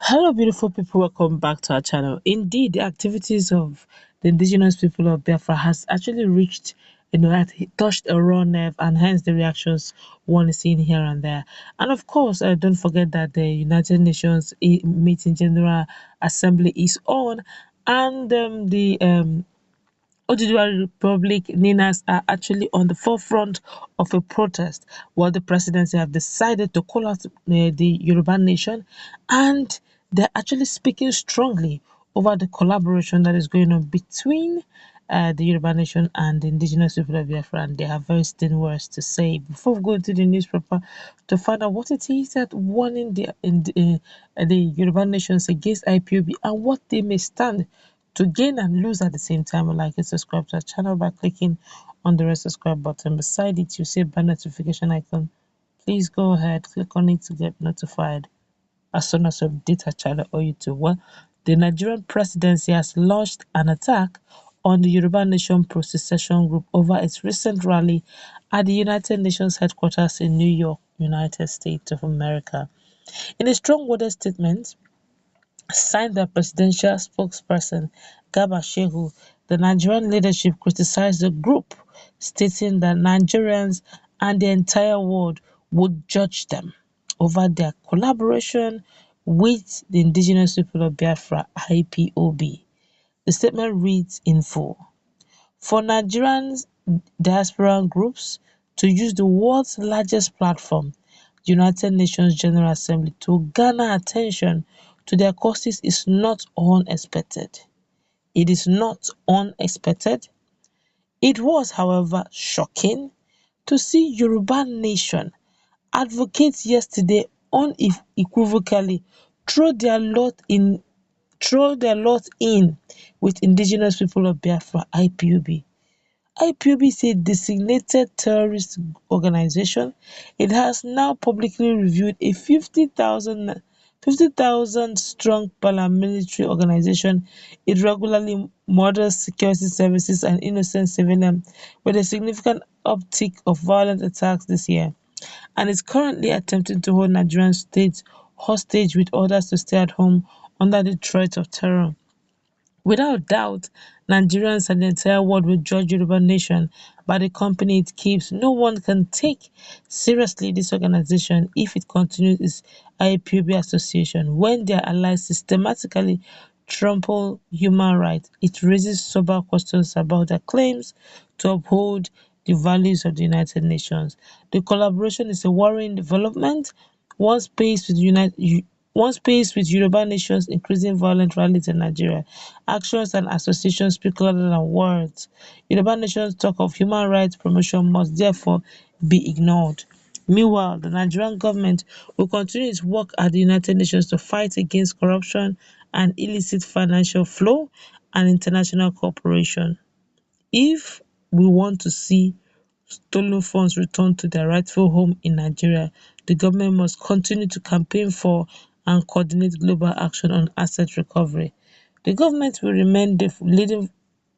Hello, beautiful people. Welcome back to our channel. Indeed, the activities of the indigenous people of Biafra has actually reached, that it touched a raw nerve, and hence the reactions one is seeing here and there. And of course, don't forget that the United Nations meeting General Assembly is on, and the Oduduwa Republic Ninas are actually on the forefront of a protest, while the presidency have decided to call out the Yoruba nation, and they're actually speaking strongly over the collaboration that is going on between the Yoruba nation and the indigenous people of Biafra, and they have very sting words to say. Before we go into the newspaper to find out what it is that warning the Yoruba nations against IPOB and what they may stand to gain and lose at the same time, like and subscribe to our channel by clicking on the red subscribe button. Beside it, you see a bell notification icon. Please go ahead, click on it to get notified as soon as we update our channel or YouTube. Well, the Nigerian presidency has launched an attack on the Yoruba Nation Pro-Secession group over its recent rally at the United Nations headquarters in New York, United States of America. In a strong-worded statement, signed by presidential spokesperson Garba Shehu, the Nigerian leadership criticized the group, stating that Nigerians and the entire world would judge them over their collaboration with the indigenous people of Biafra (IPOB). The statement reads in full: For Nigerian diaspora groups to use the world's largest platform, the United Nations General Assembly, to garner attention to their causes is not unexpected. It is not unexpected. It was, however, shocking to see Yoruba Nation advocates yesterday unequivocally throw their lot in with indigenous people of Biafra (IPOB). IPOB is a designated terrorist organization. It has now publicly revealed a 50,000 strong paramilitary organization. It regularly murders security services and innocent civilians, with a significant uptick of violent attacks this year, and is currently attempting to hold Nigerian state hostage with orders to stay at home under the threat of terror. Without doubt, Nigerians and the entire world will judge Yoruba Nation by the company it keeps. No one can take seriously this organization if it continues its IPOB association when their allies systematically trample human rights. It raises sober questions about their claims to uphold the values of the United Nations. The collaboration is a worrying development once faced with Yoruba nations increasing violent rallies in Nigeria. Actions and associations speak louder than words. Yoruba nations talk of human rights promotion must therefore be ignored. Meanwhile, the Nigerian government will continue its work at the United Nations to fight against corruption and illicit financial flow and international cooperation. If we want to see stolen funds returned to their rightful home in Nigeria, the government must continue to campaign for and coordinate global action on asset recovery. The government will remain the leading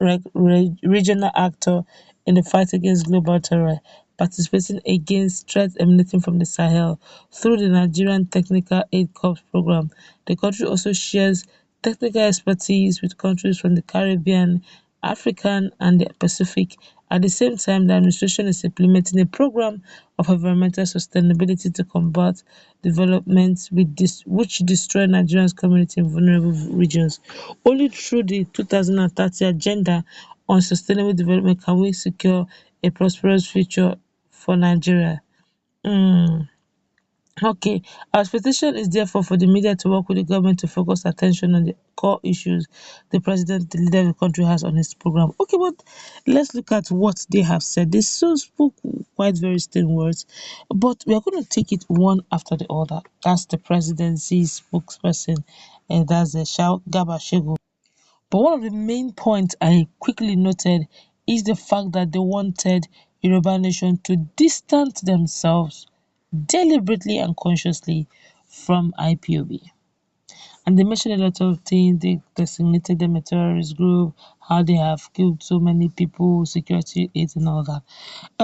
regional actor in the fight against global terror, participating against threats emanating from the Sahel through the Nigerian Technical Aid Corps program. The country also shares technical expertise with countries from the Caribbean, African, and the Pacific. At the same time, the administration is implementing a program of environmental sustainability to combat developments which destroy Nigeria's community in vulnerable regions. Only through the 2030 Agenda on Sustainable Development can we secure a prosperous future for Nigeria. Mm. Okay, our expectation is therefore for the media to work with the government to focus attention on the core issues the president, the leader of the country, has on his program. Okay, but let's look at what they have said. They so spoke quite very stern words, but we are going to take it one after the other. That's the presidency's spokesperson, and that's the Gaba Shego. But one of the main points I quickly noted is the fact that they wanted Yoruba Nation to distance themselves deliberately and consciously from IPOB. And they mentioned a lot of things. They designated them a terrorist group, how they have killed so many people, security aids, and all that.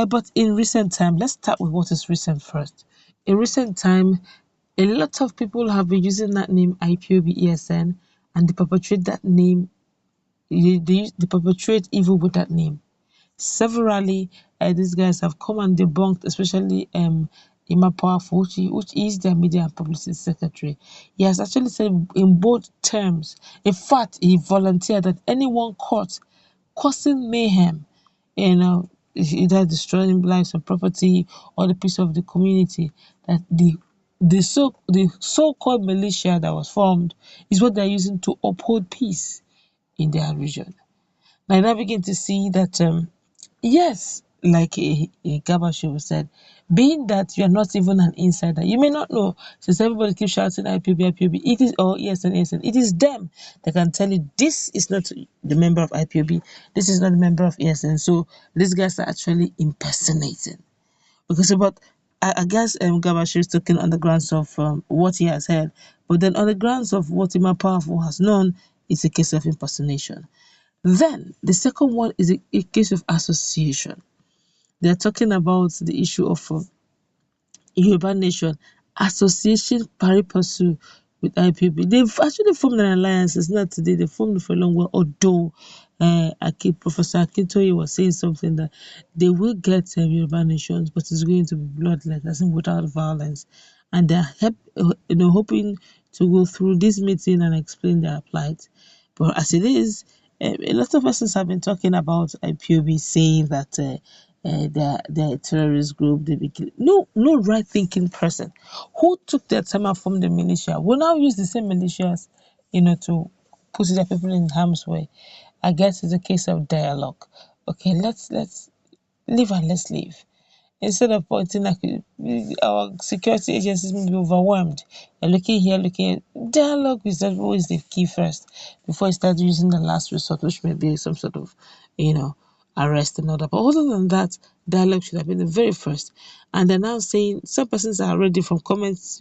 But in recent time, let's start with what is recent first. In recent time, A lot of people have been using that name IPOB ESN, and they perpetrate that name, they perpetrate evil with that name. Severally, these guys have come and debunked, especially Ima Powerful, which is their media and publicity secretary. He has actually said in both terms, in fact, he volunteered that anyone caught causing mayhem, either destroying lives and property or the peace of the community, that the so-called militia that was formed is what they're using to uphold peace in their region. Now, I begin to see that yes, like a Gabashev said, being that you are not even an insider, you may not know, since everybody keeps shouting IPOB, IPOB, it is, or ESN, ESN, it is them that can tell you this is not the member of IPOB, this is not the member of ESN. So these guys are actually impersonating. Because about, I guess Gabashev is talking on the grounds of what he has heard, but then on the grounds of what Ima Powerful has known, it's a case of impersonation. Then the second one is a case of association. They're talking about the issue of Yoruba Nation association pari passu with IPOB. They've actually formed an alliance. It's not today. They formed it for a long while. Although Professor Akintoye was saying something that they will get Yoruba nations, but it's going to be bloodless, as in without violence. And they're hoping to go through this meeting and explain their plight. But as it is, a lot of persons have been talking about IPOB, saying that they're a terrorist group. No right thinking person who took their time out from the militia will now use the same militias, to put their people in harm's way. I guess it's a case of dialogue. Okay, let's live and let's live. Instead of pointing like our security agencies may be overwhelmed. They're looking here, looking at dialogue is always the key first before you start using the last resort, which may be some sort of, arrest and all that. But other than that, dialogue should have been the very first. And they're now saying some persons are already from comments,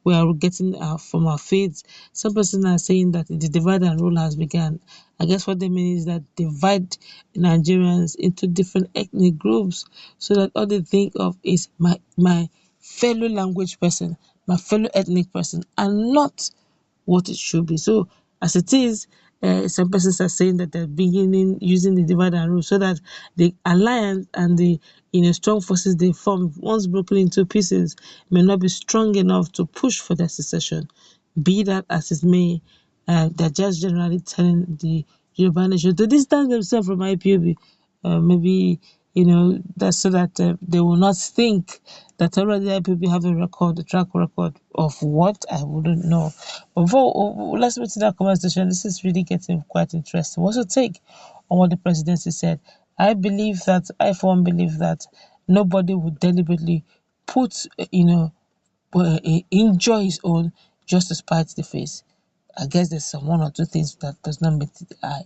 we are getting from our feeds. Some persons are saying that the divide and rule has begun. I guess what they mean is that divide Nigerians into different ethnic groups so that all they think of is my fellow language person, my fellow ethnic person, and not what it should be. So as it is, some persons are saying that they're beginning using the divide and rule so that the alliance and the strong forces they form, once broken into pieces, may not be strong enough to push for their secession. Be that as it may, they're just generally telling the Yoruba nation to distance themselves from IPOB. Maybe that's so that they will not think that already IPOB have a track record of what I wouldn't know. But let's move to that conversation. This is really getting quite interesting. What's your take on what the presidency said? I for one believe that nobody would deliberately put injure his own just to spite the face. I guess there's some one or two things that does not meet the eye.